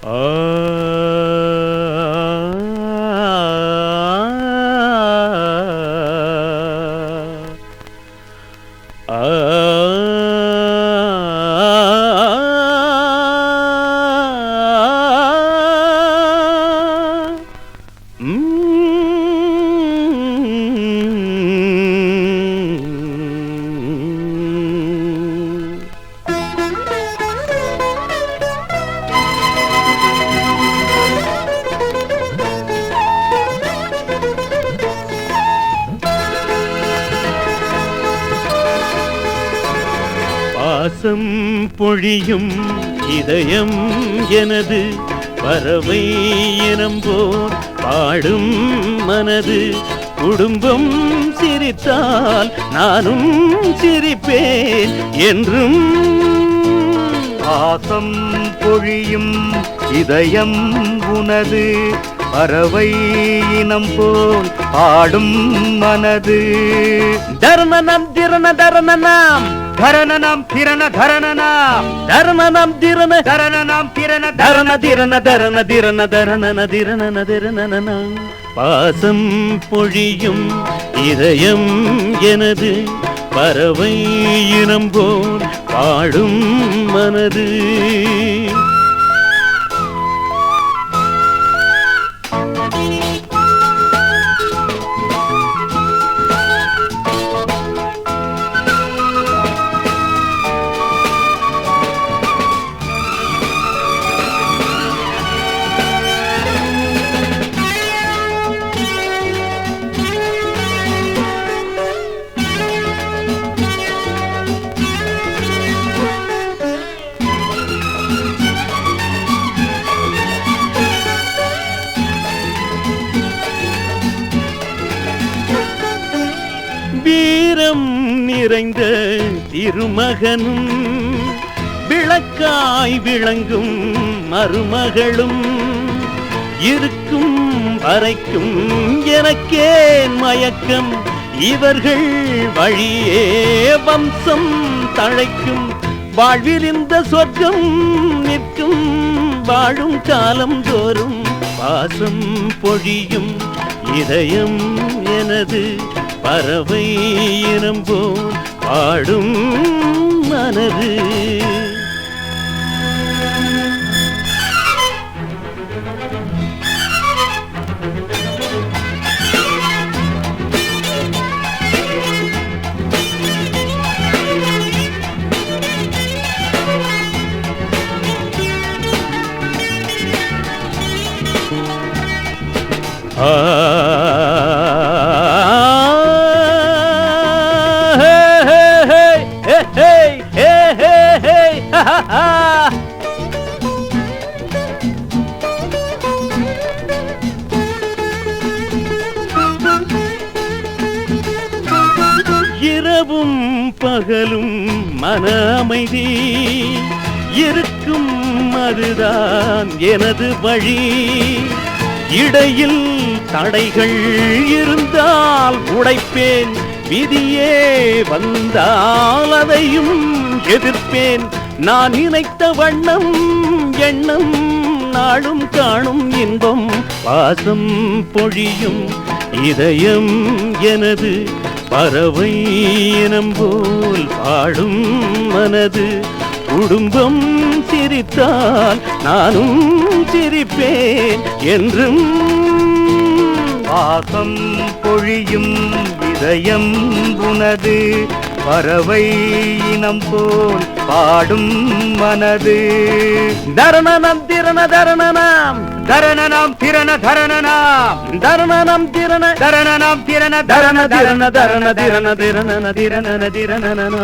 ஆ பாசம் பொழியும் இதயம் எனது பறவை இனம்போர் பாடும் மனது குடும்பம் சிரித்தால் நானும் சிரிப்பேன் என்றும். பாசம் பொழியும் இதயம் உனது பறவை இனம் போல் பாடும் மனது. தரணனம் திரண தரணனாம் தரணனம் திரண தரணனாம் தரணனம் திரண தரணனம் திரண தரண திரண தரண திரண தரணன திரணன திரணனாம். பாசம் பொழியும் இதயம் எனது பறவை இனம் போல் பாடும் மனது. வீரம் நிறைந்த திருமகனும் விளக்காய் விளங்கும் மருமகளும் இருக்கும் வரைக்கும் எனக்கேன் மயக்கம், இவர்கள் வழியே வம்சம் தழைக்கும். வாழ்வில் இந்த சொர்க்கம் நிற்கும் வாழும் காலம் தோறும். பாசம் பொழியும் இதயம் எனது பறவை இனம் போல் பாடும் மனது. இரவும் பகலும் மன அமைதி இருக்கும், அதுதான் எனது வழி. இடையில் தடைகள் இருந்தால் உடைப்பேன், விதியே வந்தால் அதையும் எதிர்ப்பேன். நான் நினைத்த வண்ணம் எண்ணம் நாளும் காணும் இன்பம். பாசம் பொழியும் இதயம் எனது பறவை இனம் போல் பாடும் மனது. குடும்பம் சிரித்தால் நானும் சிரிப்பேன் என்றும். பாசம் பொழியும் இதயம் உனது பறவை இனம் போல் பாடும் மனது. தரணனம் திரண தரணனாம் தரணனம் திரண தரணனாம் தரணனம் திரண தரணனம் திரண தரண திரண தரண திரண திரணன திரணன திரணனாம்.